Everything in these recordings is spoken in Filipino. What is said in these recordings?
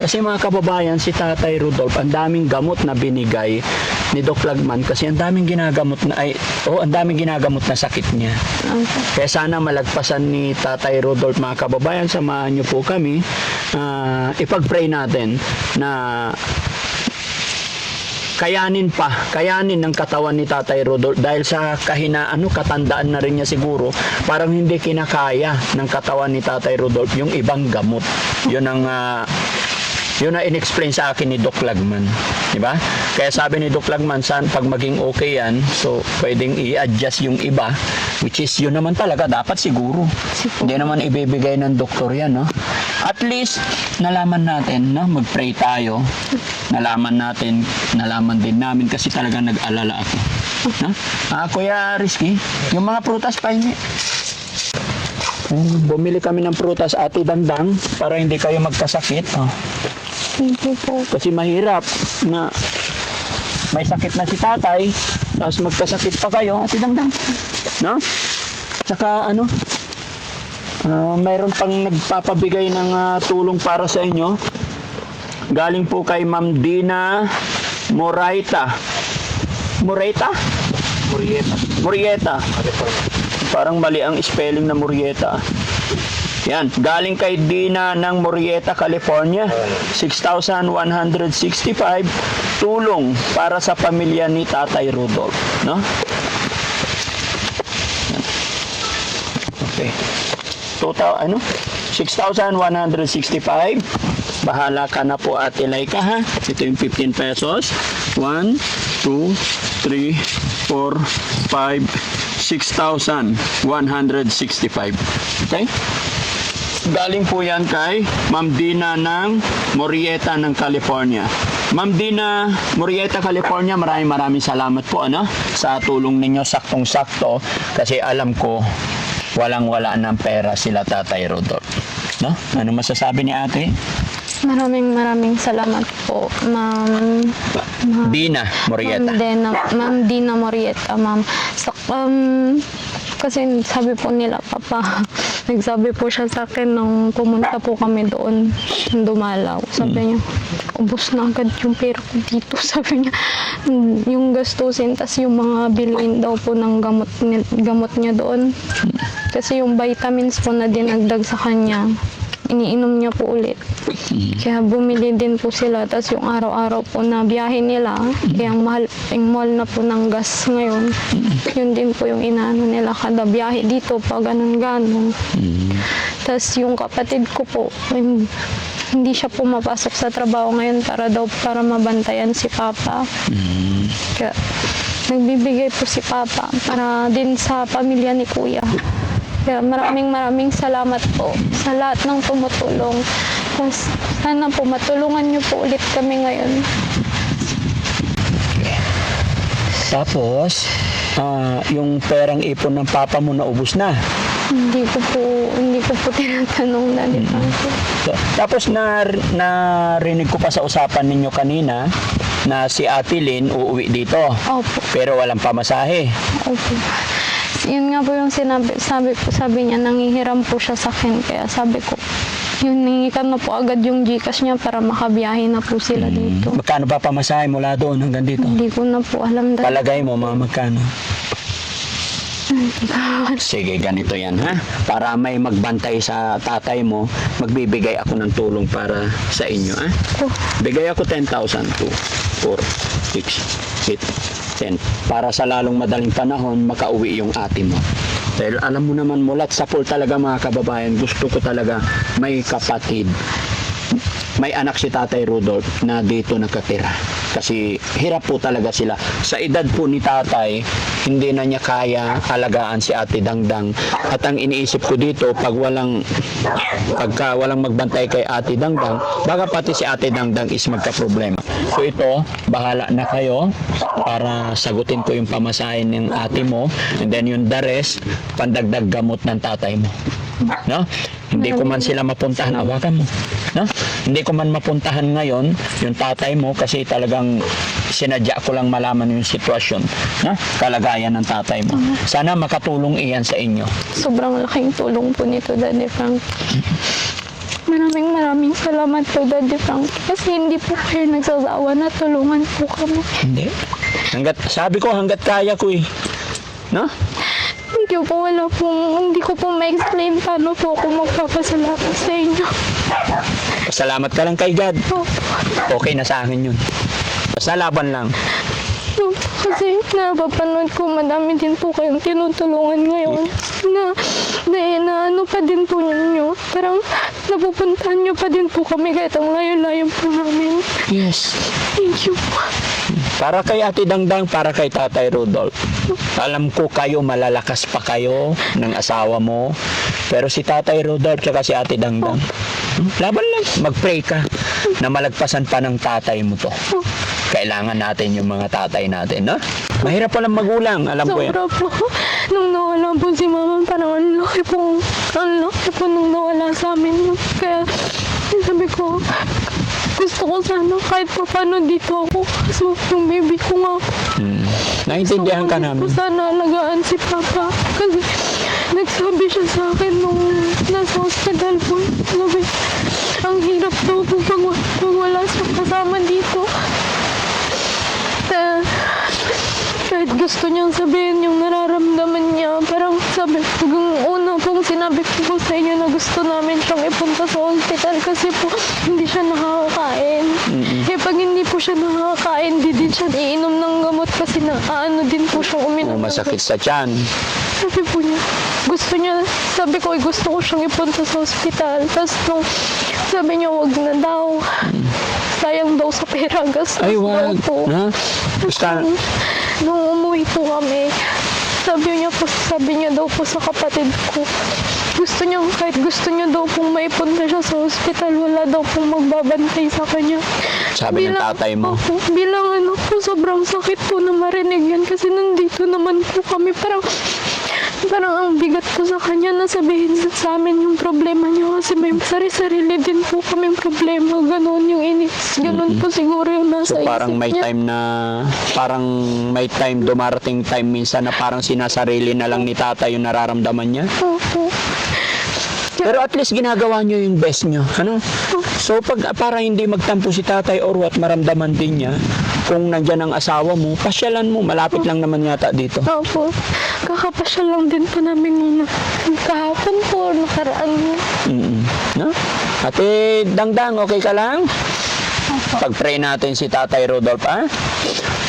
Kasi mga kababayan, si Tatay Rudolph, ang daming gamot na binigay ni Doc Lagman kasi ang daming ginagamot na ang daming ginagamot na sakit niya. Kaya sana malagpasan ni Tatay Rudolph, mga kababayan, samahan niyo po kami. Ipag-pray natin na kayanin ng katawan ni Tatay Rudolph dahil sa katandaan na rin niya siguro, parang hindi kinakaya ng katawan ni Tatay Rudolph yung ibang gamot. Yun ang in-explain sa akin ni Doc Lagman, di ba? Kaya sabi ni Doc Lagman, pag maging okay yan, so pwedeng i-adjust yung iba, which is yun naman talaga dapat siguro. Hindi naman ibibigay ng doktor yan, no? At least nalaman natin, no? Mag-pray tayo. Nalaman din namin kasi talaga nag-alala ako. No? Kuya Rizky, yung mga prutas pa hindi. Bumili kami ng prutas, Ate Dandang, para hindi kayo magkasakit. Thank you po. Kasi mahirap na may sakit na si tatay, tapos magkasakit pa kayo, Ate Dandang. No? Tsaka mayroon pang nagpapabigay ng tulong para sa inyo. Galing po kay Ma'am Dina Moraita. Murieta. Parang mali ang spelling na Murieta. Yan, galing kay Dina ng Murieta, California. 6,165 tulong para sa pamilya ni Tatay Rudolph, no? Okay. Total 6,165. Bahala ka na po, Ate Laika, ha? Ito yung 15 pesos. 1, 2, 3, 4, 5, 6,165. Okay? Galing po yan kay Ma'am Dina ng Murieta ng California. Ma'am Dina, Murieta, California, maraming salamat po sa tulong ninyo, saktong-sakto, kasi alam ko walang-wala ng pera sila Tatay Rudolph. No? Ano masasabi ni Ate? Maraming salamat po, Ma'am Dina Murieta. Ma'am Dina Murieta, ma'am. Kasi sabi po nila, Papa, nagsabi po siya sa akin nung pumunta po kami doon, dumalaw. Sabi niya, ubos na agad yung pera ko dito. Sabi niya, yung gastusin, tas yung mga bilhin daw po ng gamot niya doon. Kasi yung vitamins po na dinagdag sa kanya, iniinom niya po ulit. Kaya bumili din po sila. Tapos yung araw-araw po na biyahe nila, kaya ang mahal yung mall na po ng gas ngayon, yun din po yung inaano nila kada biyahe dito pa ganun-ganun. Tapos yung kapatid ko po, hindi siya pumapasok sa trabaho ngayon para mabantayan si Papa. Kaya nagbibigay po si Papa para din sa pamilya ni Kuya. Kaya maraming salamat po sa lahat ng tumutulong. Sana po matulungan niyo po ulit kami ngayon. Tapos, yung perang ipon ng papa mo naubos na. Hindi ko po tinatanong na Tapos narinig ko pa sa usapan ninyo kanina na si Ate Lynn uuwi dito. Opo. Pero walang pamasahe. Opo. Yun nga po yung sabi niya, nangihiram po siya sa akin. Kaya sabi ko, yun, nangihikan na po agad yung GCash niya para makabiyahe na po sila dito. Magkano ba pamasahe mula doon hanggang dito? Hindi ko na po alam. Palagay mo, magkano? Sige, ganito yan, ha? Para may magbantay sa tatay mo, magbibigay ako ng tulong para sa inyo, ha? Bigay ako 10,000 to 4, 6, 8, 10. Para sa lalong madaling panahon, makauwi yung ate mo. Dahil alam mo naman, mulat sa pool talaga, mga kababayan, gusto ko talaga may kapatid. May anak si Tatay Rudolph na dito nakatira. Kasi hirap po talaga sila. Sa edad po ni tatay, hindi na niya kaya alagaan si Ate Dangdang. At ang iniisip ko dito, pagka walang magbantay kay Ate Dangdang, baka pati si Ate Dangdang is magka-problema. So ito, bahala na kayo para sagutin ko yung pamasahin ng ate mo. And then yung the rest, pandagdag gamot ng tatay mo. No? Hindi ko man sila mapuntahan, awakan mo. No? Hindi ko man mapuntahan ngayon yung tatay mo kasi talagang sinadya ko lang malaman yung sitwasyon, no? Kalagayan ng tatay mo. Sana makatulong iyan sa inyo. Sobrang laking tulong po nito, Daddy Frank. Maraming salamat po, Daddy Frankie. Kasi hindi po kayo nagsasawa na tulungan po kami. Hindi. Sabi ko hanggat kaya ko eh. No? Thank you po. Hindi ko po ma-explain paano po ako magpapasalamat sa inyo. Salamat ka lang kay God. Okay na sa akin yun. Basta laban lang. Kasi napapanood ko, madami din po kayong tinutulungan ngayon. Na ano pa din po ninyo. Parang napupuntahan nyo pa din po kami kahit ang layo-layo po namin. Yes. Thank you po. Para kay Ate Dangdang, para kay Tatay Rudolph. Alam ko kayo, malalakas pa kayo ng asawa mo. Pero si Tatay Rudolph tsaka si Ate Dangdang, laban lang. Mag-pray ka na malagpasan pa ng tatay mo to. Kailangan natin yung mga tatay natin, no? Mahirap palang magulang, alam ko yan. Sobra po. Nung nawala po si Mama, parang ang laki po nung nawala sa amin. Kaya sabi ko, gusto ko sana kahit pa paano dito ako. So, yung baby ko nga. Naintindihan ka namin. Gusto ko sana alagaan si Papa. Kasi nagsabi siya sa akin nung nasa hospital po. Sabi, ang hirap daw po pag wala siyang kasama dito. Kahit gusto niyang sabihin yung nararamdaman niya, parang sabi, yung una pong sinabi ko sa inyo na gusto namin siyang ipunta sa hospital kasi po hindi siya nakakakain. Eh pag hindi po siya nakakakain, di din siya iinom ng gamot kasi ano din po siyang uminom. Masakit sa tiyan. Sabi po niya, sabi ko, gusto ko siyang ipunta sa hospital. Tapos nung sabi niya, wag na daw. Sayang daw sa pera, gastos Ay, daw wag. po. Ha? Basta, Nung umuwi po kami, sabi niya daw po sa kapatid ko, kahit gusto niya daw pong maipunta siya sa hospital, wala daw pong magbabantay sa kanya. sabi ng tatay mo. Bilang sobrang sakit po na marinig yan kasi nandito naman po kami. Parang ang bigat po sa kanya na sabihin sa amin yung problema niya kasi may sarili din po kaming problema. Ganon yung inis. Ganon po siguro yung nasa So parang isip may niya. time dumarating time minsan na parang sinasarili na lang ni tatay yung nararamdaman niya. Opo. Pero at least ginagawa niyo yung best niyo, ano? So para hindi magtampo si tatay or what, maramdaman din niya kung nandiyan ang asawa mo, pasyalan mo, malapit lang naman yata dito. Opo. Kakapasyal lang din po namin nung kahapon po, nakaraan mo. No? Ate Dangdang, okay ka lang? Pag-pray natin si Tatay Rudolph, ha?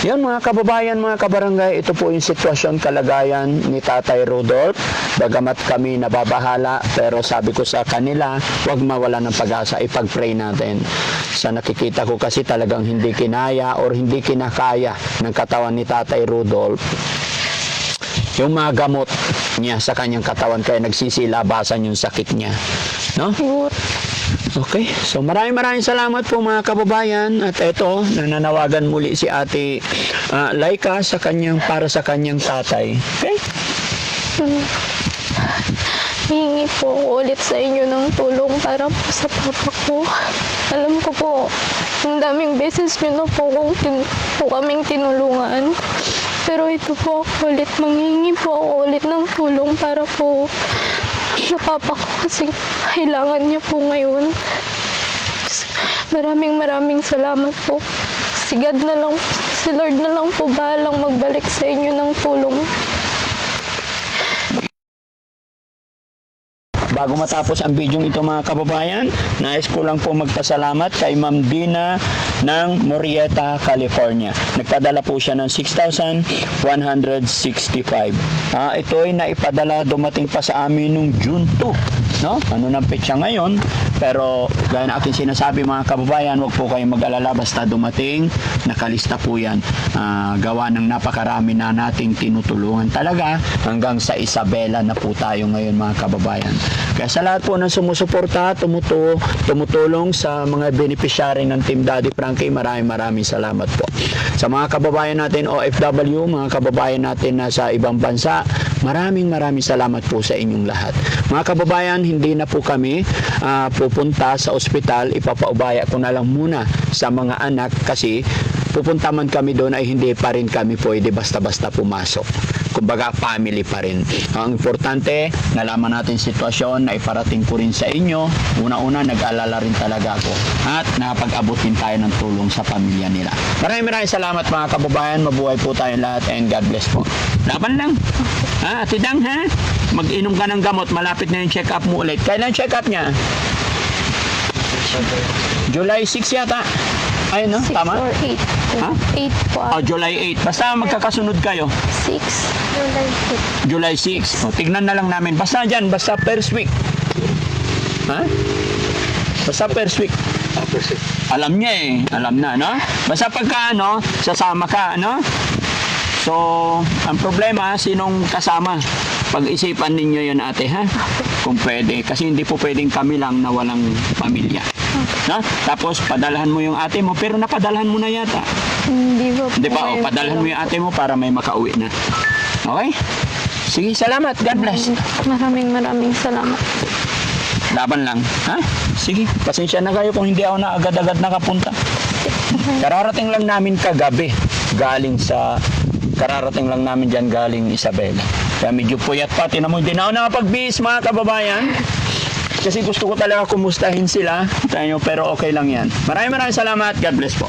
Yan mga kababayan, mga kabarangay, ito po yung sitwasyon, kalagayan ni Tatay Rudolph. Bagamat kami nababahala, pero sabi ko sa kanila, huwag mawala ng pag-asa, ipag-pray natin. Sa nakikita ko kasi talagang hindi kinaya or hindi kinakaya ng katawan ni Tatay Rudolph yung mga gamot niya sa kanyang katawan, kaya nagsisilabasan yung sakit niya. No? Siguro. Okay, so maraming salamat po mga kababayan, at ito, nananawagan muli si Ate Laika para sa kanyang tatay. Okay? Hihingi po ako ulit sa inyo ng tulong para po sa papa ko. Alam ko po, ang daming beses nyo na po kaming tinulungan. Pero ito po ako ulit, manghihingi po ako ulit ng tulong para po sa papa ko kasi kailangan niya po ngayon. Maraming salamat po. Si Lord na lang po bahalang magbalik sa inyo ng tulong. Bago matapos ang video ito mga kababayan, nais ko lang po magpasalamat kay Ma'am Dina ng Murrieta, California. Nagpadala po siya ng 6,165. Ito ay naipadala, dumating pa sa amin nung June 2. No? Ano nang petsa ngayon? Pero gaya na aking sinasabi mga kababayan, huwag po kayong mag-alala, basta dumating, nakalista po yan. Gawa ng napakarami na nating tinutulungan talaga, hanggang sa Isabela na po tayo ngayon mga kababayan. Kaya sa lahat po ng sumusuporta, tumutulong sa mga beneficiary ng Team Daddy Frankie, maraming salamat po. Sa mga kababayan natin OFW, mga kababayan natin na sa ibang bansa, maraming salamat po sa inyong lahat. Mga kababayan, hindi na po kami pupunta sa ospital, ipapaubaya ko na lang muna sa mga anak kasi pupunta man kami doon ay hindi pa rin kami pwede basta-basta pumasok. Kumbaga, family pa rin. Ang importante, nalaman natin sitwasyon na iparating ko rin sa inyo. Una-una, nag-alala rin talaga ako. At nakapag-abot din tayo ng tulong sa pamilya nila. Maraming salamat mga kababayan. Mabuhay po tayong lahat and God bless po. Laban lang. Ha, Ate Dang, ha? Mag-inom ka ng gamot. Malapit na yung check-up mo ulit. Kailan check-up niya? July 6 yata. Ay, no? 6 Tama? or 8. Ha? 8 po. Oh, July 8. Basta magkakasunod kayo. 6. July 6. O, tignan na lang namin. Basta dyan, basta first week. Ha? Basta first week. Alam niya eh. Alam na, no? Basta pagka, ano, sasama ka, no? So, ang problema, sinong kasama? Pag-isipan ninyo yun, ate, ha? Kung pwede. Kasi hindi po pwedeng kami lang na walang pamilya. No? Tapos, padalhan mo yung ate mo, pero napadalhan mo na yata. Hindi po. Di ba? O, padalhan mo yung ate mo para may makauwi na. Okay? Sige, salamat. God bless. Maraming salamat. Laban lang. Ha? Sige, pasensya na kayo kung hindi ako na agad-agad nakapunta. Kararating lang namin kagabi. Kararating lang namin dyan galing Isabela. Kaya medyo puyat pa. Tinan mo, hindi na ako nakapag-bihis mga kababayan. Kasi gusto ko talaga kumustahin sila. Pero okay lang yan. Maraming salamat. God bless po.